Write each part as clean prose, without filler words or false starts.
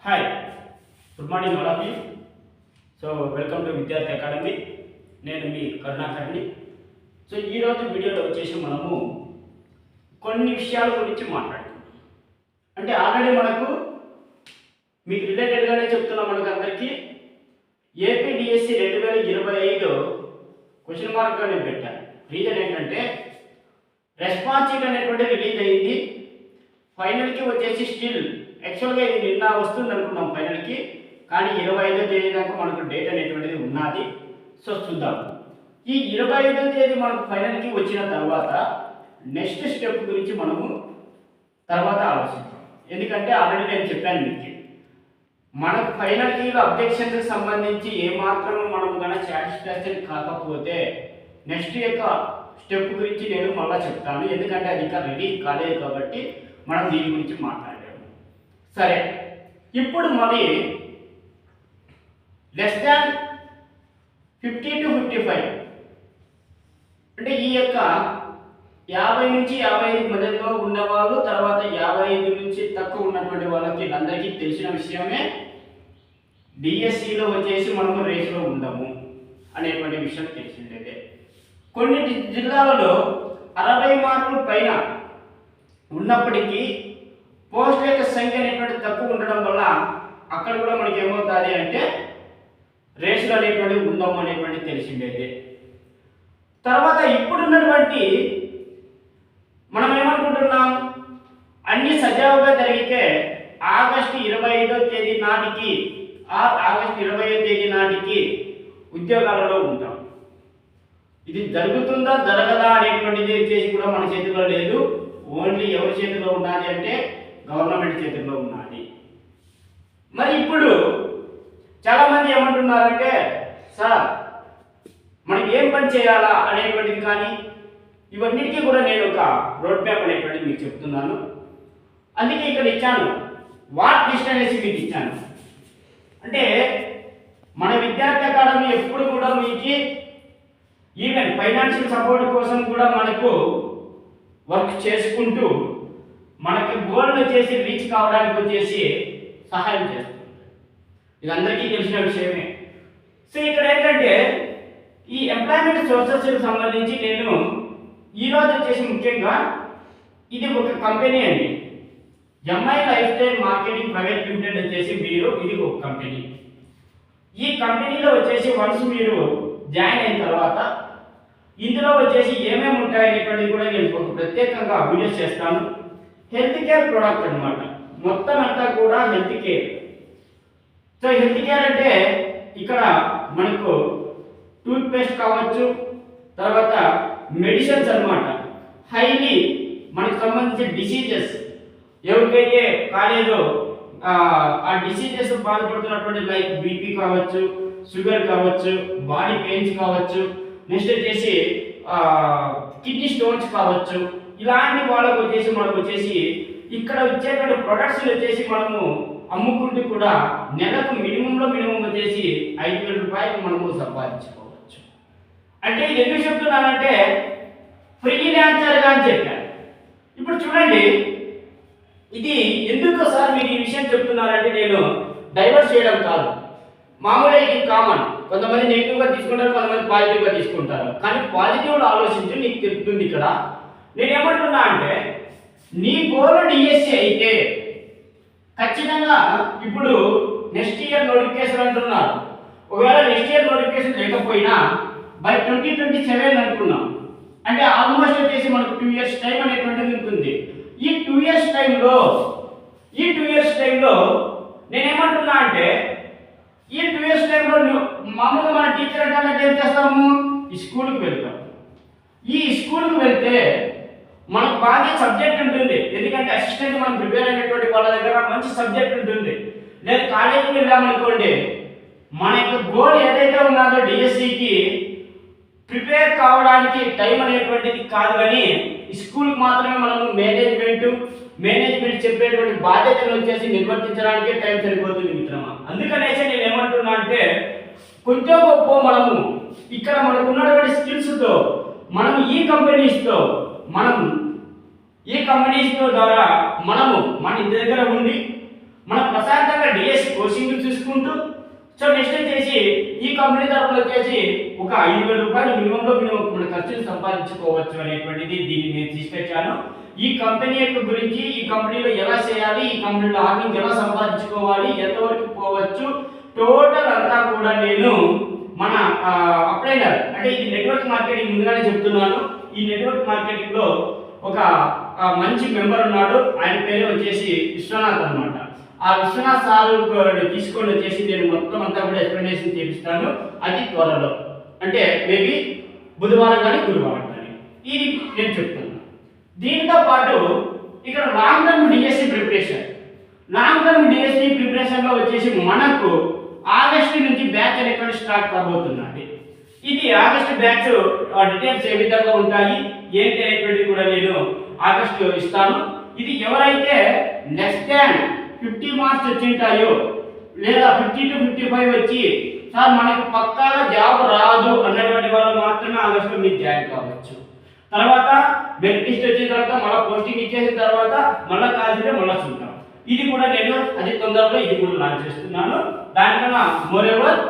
Hi, good morning all of you. So welcome to విద్యార్థి academy. నేను మీ కరుణాకర్ని. So ఈరోజు వీడియోలో వచ్చేసి మనము కొన్ని విషయాల గురించి మాట్లాడుతున్నాం. అంటే ఆల్రెడీ మనకు మీకు రిలేటెడ్గానే చెప్తున్నాం, మనకు అందరికీ ఏపీడిఎస్సి 2025 క్వశ్చన్ మార్క్గా నేను పెట్టాను. రీజన్ ఏంటంటే రెస్పాన్స్ షీట్ అనేటువంటి రిలీజ్ అయ్యింది. ఫైనల్కి వచ్చేసి స్టిల్ యాక్చువల్గా ఇది నిన్న వస్తుంది అనుకున్నాం ఫైనల్కి, కానీ 25వ తేదీ దాకా మనకు డేట్ అనేటువంటిది ఉన్నది. సో చూద్దాం. ఈ 25వ తేదీ మనకు ఫైనల్కి వచ్చిన తర్వాత నెక్స్ట్ స్టెప్ గురించి మనము తర్వాత ఆలోచిద్దాం. ఎందుకంటే ఆల్రెడీ నేను చెప్పాను మీకు, మనకు ఫైనల్కి అబ్జెక్షన్కి సంబంధించి ఏమాత్రం మనం కనుక సాటిస్ఫాక్షన్ కాకపోతే నెక్స్ట్ యొక్క స్టెప్ గురించి నేను మళ్ళీ చెప్తాను. ఎందుకంటే అది ఇంకా రెడీ కాలేదు కాబట్టి మనం దీని గురించి మాట్లాడాము. సరే, ఇప్పుడు మరి లెస్ దాన్ 50 to 55 అంటే ఈ యొక్క 50 నుంచి 55 మధ్యలో ఉన్నవాళ్ళు, తర్వాత 55 నుంచి తక్కువ ఉన్నటువంటి వాళ్ళకి అందరికీ తెలిసిన విషయమే. డిఎస్సిలో వచ్చేసి మనము రేసులో ఉండము అనేటువంటి విషయం తెలిసిందే. కొన్ని జిల్లాలలో 60 మార్కుల పైన ఉన్నప్పటికీ పోస్టుల యొక్క సంఖ్య అనేటువంటి తక్కువ ఉండడం వల్ల అక్కడ కూడా మనకి ఏమవుతుంది అంటే రేసులు అనేటువంటి ఉండము అనేటువంటి తెలిసిండేది. తర్వాత ఇప్పుడున్నటువంటి మనం ఏమనుకుంటున్నాం, అన్ని సజావుగా జరిగితే ఆగస్టు 25వ తేదీ నాటికి ఆగస్టు 20వ తేదీ నాటికి ఉద్యోగాలలో ఉంటాం. ఇది జరుగుతుందా జరగదా అనేటువంటిది వచ్చేసి కూడా మన చేతిలో లేదు. ఓన్లీ ఎవరి చేతిలో ఉన్నది అంటే గవర్నమెంట్ చేతిలో ఉన్నది. మరి ఇప్పుడు చాలామంది ఏమంటున్నారంటే, సార్ మనం ఏం పని చేయాలా అనేటువంటిది, కానీ ఇవన్నిటికీ కూడా నేను ఒక రోడ్ మ్యాప్ అనేటువంటిది మీకు చెప్తున్నాను. అందుకే ఇక్కడ ఇచ్చాను, వాట్ లిస్ట్ అనేసి మీకు ఇచ్చాను. అంటే మన విద్యార్థి అకాడమీ ఎప్పుడు కూడా మీకు ఈవెన్ ఫైనాన్షియల్ సపోర్ట్ కోసం కూడా మనకు వర్క్ చేసుకుంటూ మనకి గోల్ని వచ్చేసి రీచ్ కావడానికి వచ్చేసి సహాయం చేస్తుంది. ఇది అందరికీ తెలిసిన విషయమే. సో ఇక్కడ ఏంటంటే ఈ ఎంప్లాయ్మెంట్ సోర్సెస్కి సంబంధించి నేను ఈరోజు వచ్చేసి ముఖ్యంగా ఇది ఒక కంపెనీ అండి, MI life style marketing private limited వచ్చేసి ఇది ఒక కంపెనీ. ఈ కంపెనీలో వచ్చేసి వన్స్ మీరు జాయిన్ అయిన తర్వాత ఇందులో వచ్చేసి ఏమేమి ఉంటాయనేటువంటిది కూడా నేను ఒక ప్రత్యేకంగా వీడియోస్ చేస్తాను. హెల్త్ కేర్ ప్రోడక్ట్ అనమాట, మొత్తం అంతా కూడా health care. So health care అంటే ఇక్కడ మనకు టూత్ పేస్ట్ కావచ్చు, తర్వాత మెడిసిన్స్ అనమాట. హైలీ మనకు సంబంధించిన డిసీజెస్ ఎవరికైతే కాలేదో ఆ డిసీజెస్ బాధపడుతున్నటువంటి లైక్ బీపీ కావచ్చు, షుగర్ కావచ్చు, బాడీ పెయిన్స్ కావచ్చు, నెక్స్ట్ వచ్చేసి కిడ్నీ స్టోన్స్ కావచ్చు, ఇలాంటి వాళ్ళకు వచ్చేసి మనకు వచ్చేసి ఇక్కడ వచ్చేటువంటి ప్రొడక్ట్స్ వచ్చేసి మనము అమ్ముకుంటూ కూడా నెలకు మినిమం వచ్చేసి 5,000 రూపాయలు మనము సంపాదించుకోవచ్చు. అంటే ఇది ఎందుకు చెప్తున్నానంటే ఫ్రీలాన్సర్గా అని చెప్పాను. ఇప్పుడు చూడండి, ఇది ఎందుకు సార్ మీరు ఈ విషయం చెప్తున్నారంటే నేను డైవర్ట్ చేయడం కాదు. మామూలుగా ఇది కామన్, కొంతమంది నెగిటివ్గా తీసుకుంటారు, కొంతమంది పాజిటివ్గా తీసుకుంటారు. కానీ పాజిటివ్లో ఆలోచించి నీకు తెలుస్తుంది. ఇక్కడ నేనేమంటున్నా అంటే నీ గోల్ డిఎస్సి అయితే ఖచ్చితంగా ఇప్పుడు నెక్స్ట్ ఇయర్ నోటిఫికేషన్ అంటున్నారు. ఒకవేళ నెక్స్ట్ ఇయర్ నోటిఫికేషన్ లేకపోయినా బై 2027 అనుకున్నాం అంటే ఆల్మోస్ట్ వచ్చేసి మనకు 2 years టైం అనేటువంటిది ఉంటుంది. ఈ 2 years టైంలో నేనేమంటున్నా అంటే ఈ 2 years టైంలో మామూలుగా మన టీచర్ అంటే ఏం చేస్తాము, ఈ స్కూల్కి వెళ్తాం. ఈ స్కూల్కి వెళ్తే మనకు బాగా సబ్జెక్ట్ ఉంటుంది. ఎందుకంటే అసిస్టెంట్ మనం ప్రిపేర్ అయినటువంటి వాళ్ళ దగ్గర మంచి సబ్జెక్ట్ ఉంటుంది. నేను కాలేజీకి వెళ్ళామనుకోండి, మన యొక్క గోల్ ఏదైతే ఉన్నదో డిఎస్సికి ప్రిపేర్ కావడానికి టైం అనేటువంటిది కాదు, కానీ స్కూల్కి మాత్రమే మనము మేనేజ్మెంట్ చెప్పేటువంటి బాధ్యతలు వచ్చేసి నిర్వర్తించడానికే టైం సరిపోతుంది మిత్రమా. అందుకనేసి నేను ఏమంటున్నా అంటే కొంచెం గొప్ప మనము ఇక్కడ మనకు ఉన్నటువంటి స్కిల్స్తో మనం ఈ కంపెనీస్ ద్వారా మనము మన ఇంటి దగ్గర ఉండి మన ప్రశాంతంగా డిఎస్సి కోచింగ్ చూసుకుంటూ సో నెక్స్ట్ వచ్చేసి ఈ కంపెనీ తరపున వచ్చేసి ఒక 5,000 రూపాయలు మినిమంలో మన ఖర్చులు సంపాదించుకోవచ్చు అనేటువంటిది దీన్ని నేను తీసుకొచ్చాను. ఈ కంపెనీ యొక్క గురించి, ఈ కంపెనీలో ఎలా చేయాలి, ఈ కంపెనీలో అర్నింగ్ ఎలా సంపాదించుకోవాలి, ఎంతవరకు పోవచ్చు, టోటల్ అంతా కూడా నేను మన అప్లైనర్ అంటే ఇది నెట్వర్క్ మార్కెటింగ్ ముందుగానే చెప్తున్నాను. ఈ నెట్వర్క్ మార్కెటింగ్ లో ఒక మంచి మెంబర్ ఉన్నాడు. ఆయన పేరు వచ్చేసి విశ్వనాథ్ అన్నమాట. ఆ విశ్వనాథ్ సార్ తీసుకొని వచ్చేసి నేను మొత్తం అంతా కూడా ఎక్స్ప్లెనేషన్ చేపిస్తాను అతి త్వరలో, అంటే మేబీ బుధవారం కానీ గురువారం కానీ. ఇది నేను చెప్తున్నాను. దీంతో పాటు ఇక్కడ long term DSC preparation, long term DSC ప్రిపరేషన్లో వచ్చేసి మనకు ఆగస్టు నుంచి బ్యాచ్ అనేటువంటి స్టార్ట్ కాబోతున్నది. ఇది ఆగస్టు బ్యాచ్ డీటెయిల్స్ ఏ విధంగా ఉంటాయి ఏంటి అనేటువంటిది కూడా నేను ఆగస్టు ఇస్తాను. ఇది ఎవరైతే లెస్ దాన్ 50 మార్క్స్ వచ్చింటాయో లేదా 50 to 55 వచ్చి సార్ మనకు పక్కాగా జాబ్ రాదు అన్నటువంటి వాళ్ళు మాత్రమే ఆగస్టులో మీరు జాయిన్ కావచ్చు. తర్వాత మెరిట్ లిస్ట్ వచ్చిన తర్వాత మళ్ళీ పోస్టింగ్ ఇచ్చేసిన తర్వాత మళ్ళీ కాల్సింటే మళ్ళీ చూద్దాం. ఇది కూడా నేను అతి తొందరలో ఇది కూడా లాంచ్ చేస్తున్నాను. దానికన్నా moreover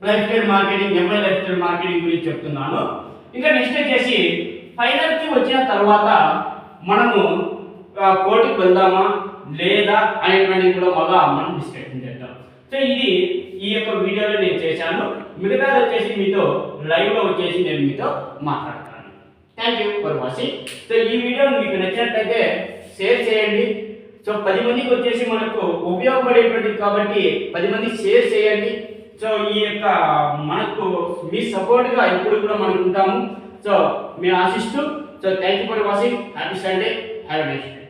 life style marketing, MI life style marketing గురించి చెప్తున్నాను. ఇంకా నెక్స్ట్ వచ్చేసి ఫైనల్కి వచ్చిన తర్వాత మనము కోర్టుకి వెళ్దామా లేదా అనేటువంటిది కూడా మళ్ళీ మనం డిస్కషన్ చేద్దాం. సో ఇది ఈ యొక్క వీడియోలో నేను చేశాను. మిగతాది వచ్చేసి మీతో లైవ్లో వచ్చేసి నేను మీతో మాట్లాడతాను. Thank you for watching. So ఈ వీడియో మీకు నచ్చినట్లయితే షేర్ చేయండి. సో 10 మందికి వచ్చేసి మనకు ఉపయోగపడేటువంటిది కాబట్టి 10 మందికి షేర్ చేయండి. సో ఈ యొక్క మనకు మీ సపోర్ట్గా ఎప్పుడు కూడా మనకు ఉంటాము. సో మేము ఆశిస్తూ so thank you for watching. Happy Sunday. Have a nice day.